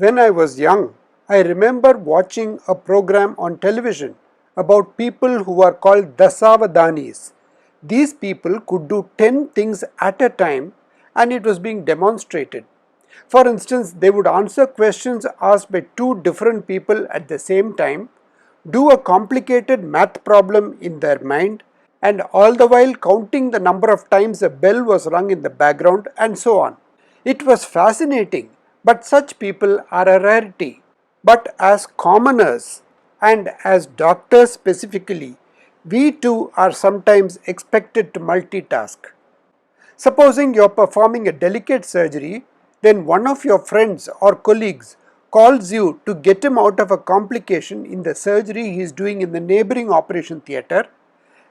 When I was young, I remember watching a program on television about people who are called Dasavadanis. These people could do 10 things at a time and it was being demonstrated. For instance, they would answer questions asked by two different people at the same time, do a complicated math problem in their mind, and all the while counting the number of times a bell was rung in the background and so on. It was fascinating, but such people are a rarity. But as commoners and as doctors specifically, we too are sometimes expected to multitask. Supposing you're performing a delicate surgery, then one of your friends or colleagues calls you to get him out of a complication in the surgery he is doing in the neighboring operation theatre.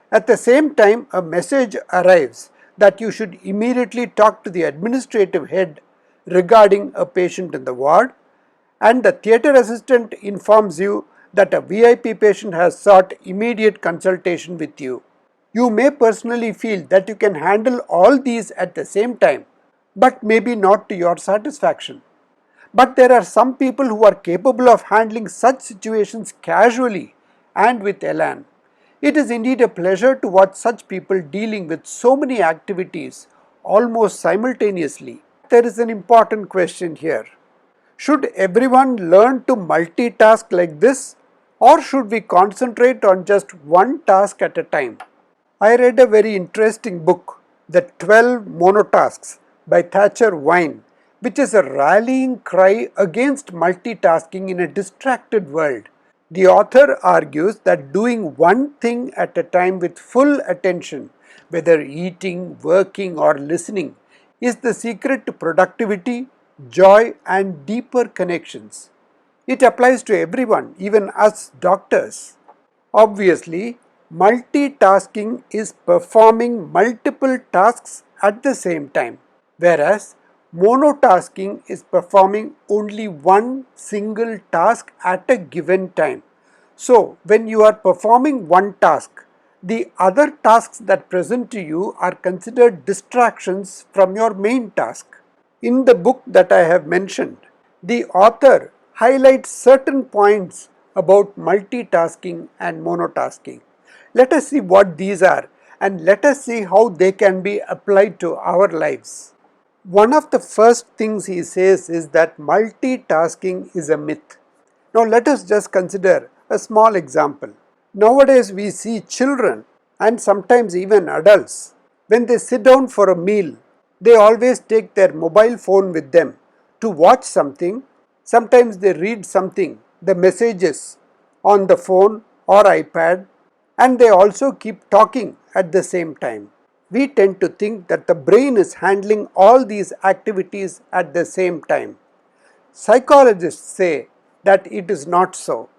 At the same time, a message arrives that you should immediately talk to the administrative head regarding a patient in the ward, and the theatre assistant informs you that a VIP patient has sought immediate consultation with you. You may personally feel that you can handle all these at the same time, but maybe not to your satisfaction. But there are some people who are capable of handling such situations casually and with elan. It is indeed a pleasure to watch such people dealing with so many activities almost simultaneously. There is an important question here. Should everyone learn to multitask like this, or should we concentrate on just one task at a time? I read a very interesting book, The 12 Monotasks by Thatcher Wine, which is a rallying cry against multitasking in a distracted world. The author argues that doing one thing at a time with full attention, whether eating, working or listening, is the secret to productivity, joy and deeper connections. It applies to everyone, even us doctors. Obviously, multitasking is performing multiple tasks at the same time, whereas monotasking is performing only one single task at a given time. So, when you are performing one task, the other tasks that present to you are considered distractions from your main task. In the book that I have mentioned, the author highlights certain points about multitasking and monotasking. Let us see what these are and let us see how they can be applied to our lives. One of the first things he says is that multitasking is a myth. Now let us just consider a small example. Nowadays we see children and sometimes even adults, when they sit down for a meal, they always take their mobile phone with them to watch something. Sometimes they read something, the messages on the phone or iPad, and they also keep talking at the same time. We tend to think that the brain is handling all these activities at the same time. Psychologists say that it is not so.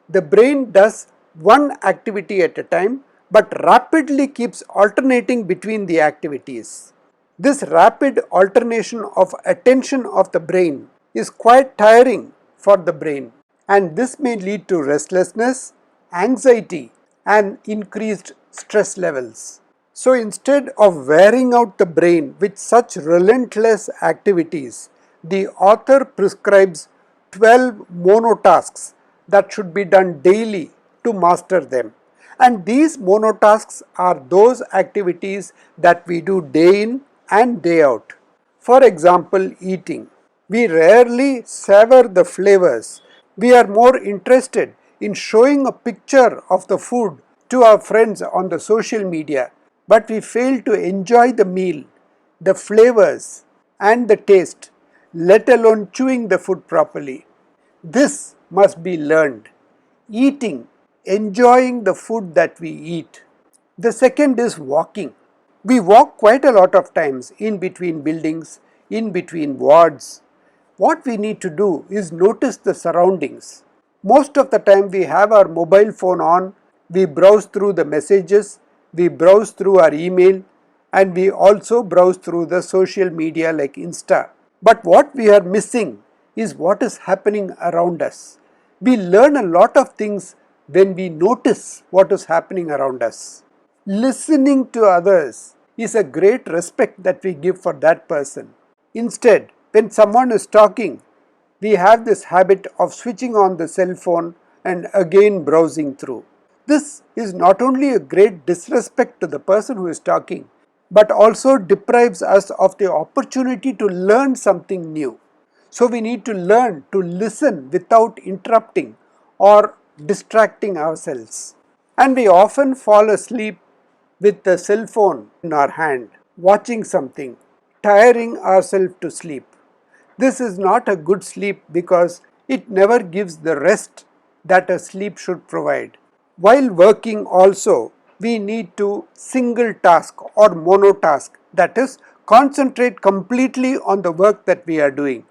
The brain does one activity at a time but rapidly keeps alternating between the activities. This rapid alternation of attention of the brain is quite tiring for the brain, and this may lead to restlessness, anxiety and increased stress levels. So instead of wearing out the brain with such relentless activities, the author prescribes 12 monotasks that should be done daily to master them. And these monotasks are those activities that we do day in and day out. For example, eating. We rarely savor the flavors. We are more interested in showing a picture of the food to our friends on the social media, but we fail to enjoy the meal, the flavors and the taste, let alone chewing the food properly. This must be learned. Eating, enjoying the food that we eat. The second is walking. We walk quite a lot of times in between buildings, in between wards. What we need to do is notice the surroundings. Most of the time we have our mobile phone on, we browse through the messages, we browse through our email, and we also browse through the social media like Insta. But what we are missing is what is happening around us. We learn a lot of things when we notice what is happening around us. Listening to others is a great respect that we give for that person. Instead, when someone is talking, we have this habit of switching on the cell phone and again browsing through. This is not only a great disrespect to the person who is talking, but also deprives us of the opportunity to learn something new. So we need to learn to listen without interrupting or distracting ourselves. And we often fall asleep with the cell phone in our hand, watching something, tiring ourselves to sleep. This is not a good sleep because it never gives the rest that a sleep should provide. While working also, we need to single task or monotask, that is, concentrate completely on the work that we are doing.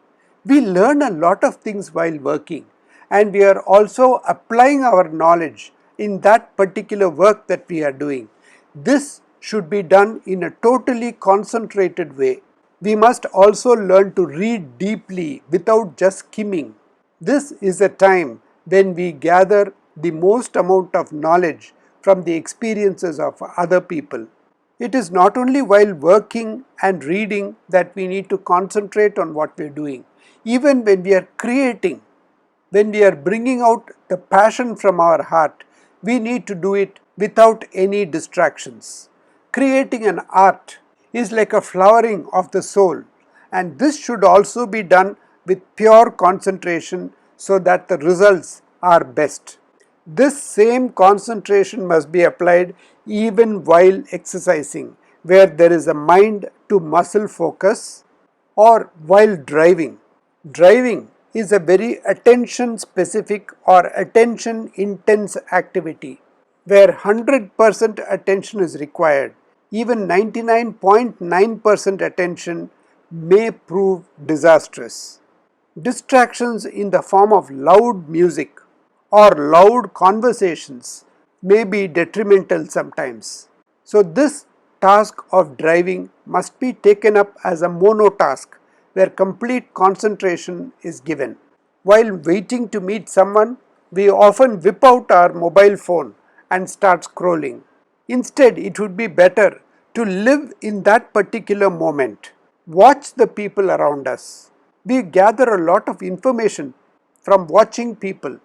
We learn a lot of things while working, and we are also applying our knowledge in that particular work that we are doing. This should be done in a totally concentrated way. We must also learn to read deeply without just skimming. This is a time when we gather the most amount of knowledge from the experiences of other people. It is not only while working and reading that we need to concentrate on what we are doing. Even when we are creating, when we are bringing out the passion from our heart, we need to do it without any distractions. Creating an art is like a flowering of the soul, and this should also be done with pure concentration so that the results are best. This same concentration must be applied even while exercising, where there is a mind to muscle focus, or while driving. Driving is a very attention specific or attention intense activity where 100% attention is required. Even 99.9% attention may prove disastrous. Distractions in the form of loud music or loud conversations may be detrimental sometimes. So this task of driving must be taken up as a monotask where complete concentration is given. While waiting to meet someone, we often whip out our mobile phone and start scrolling. Instead, it would be better to live in that particular moment. Watch the people around us. We gather a lot of information from watching people.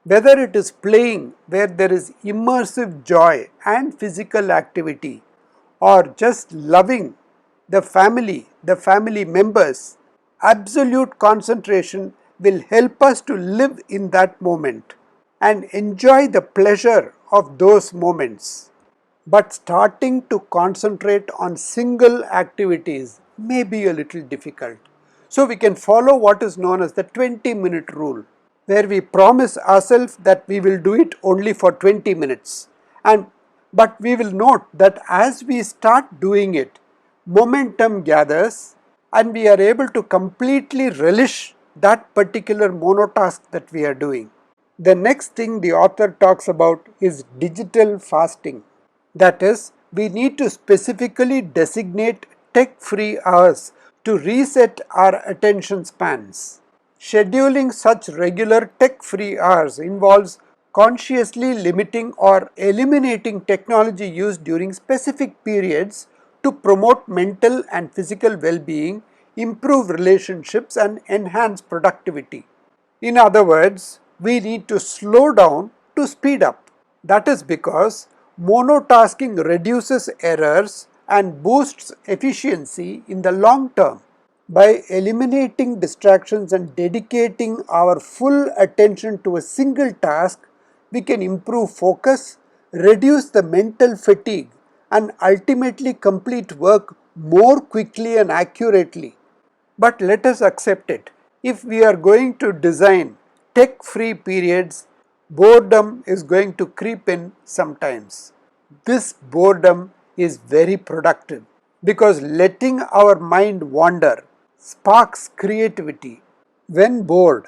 Whether it is playing where there is immersive joy and physical activity, or just loving the family members, absolute concentration will help us to live in that moment and enjoy the pleasure of those moments. But starting to concentrate on single activities may be a little difficult. So we can follow what is known as the 20-minute rule, where we promise ourselves that we will do it only for 20 minutes. But we will note that as we start doing it, momentum gathers and we are able to completely relish that particular monotask that we are doing. The next thing the author talks about is digital fasting. That is, we need to specifically designate tech-free hours to reset our attention spans. Scheduling such regular tech-free hours involves consciously limiting or eliminating technology use during specific periods to promote mental and physical well-being, improve relationships, and enhance productivity. In other words, we need to slow down to speed up. That is because monotasking reduces errors and boosts efficiency in the long term. By eliminating distractions and dedicating our full attention to a single task, we can improve focus, reduce the mental fatigue, and ultimately complete work more quickly and accurately. But let us accept it. If we are going to design tech-free periods, boredom is going to creep in sometimes. This boredom is very productive because letting our mind wander sparks creativity. When bored,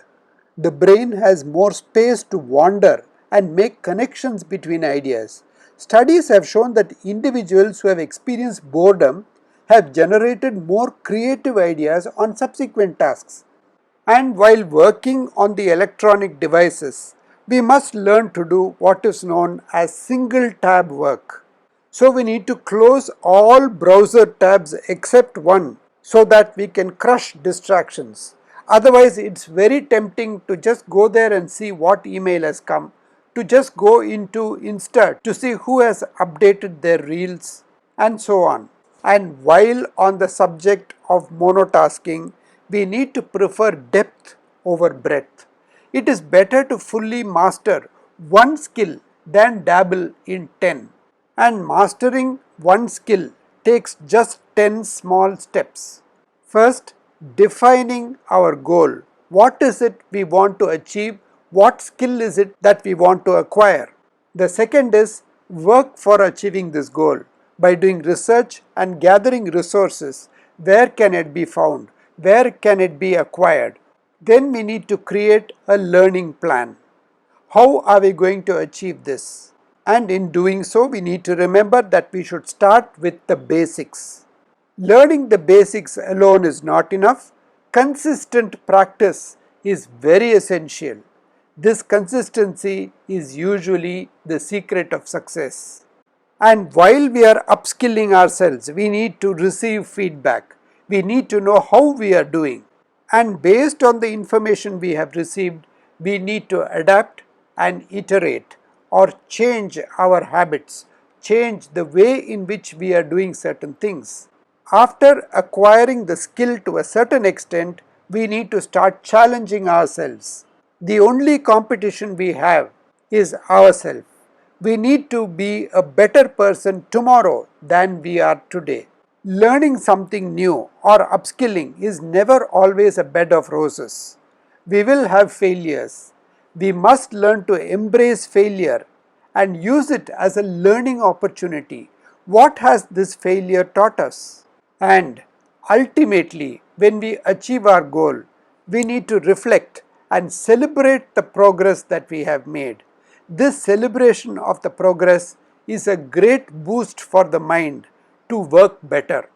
the brain has more space to wander and make connections between ideas. Studies have shown that individuals who have experienced boredom have generated more creative ideas on subsequent tasks. And while working on the electronic devices, we must learn to do what is known as single tab work. So we need to close all browser tabs except one so that we can crush distractions. Otherwise, it's very tempting to just go there and see what email has come, to just go into Insta to see who has updated their reels, and so on. And while on the subject of monotasking, we need to prefer depth over breadth. It is better to fully master one skill than dabble in 10. And mastering one skill takes just 10 small steps. First, defining our goal. What is it we want to achieve? What skill is it that we want to acquire? The second is work for achieving this goal by doing research and gathering resources. Where can it be found? Where can it be acquired? Then we need to create a learning plan. How are we going to achieve this? And in doing so, we need to remember that we should start with the basics. Learning the basics alone is not enough. Consistent practice is very essential. This consistency is usually the secret of success. And while we are upskilling ourselves, we need to receive feedback. We need to know how we are doing. And based on the information we have received, we need to adapt and iterate or change our habits, change the way in which we are doing certain things. After acquiring the skill to a certain extent, we need to start challenging ourselves. The only competition we have is ourselves. We need to be a better person tomorrow than we are today. Learning something new or upskilling is never always a bed of roses. We will have failures. We must learn to embrace failure and use it as a learning opportunity. What has this failure taught us? And ultimately, when we achieve our goal, we need to reflect and celebrate the progress that we have made. This celebration of the progress is a great boost for the mind to work better.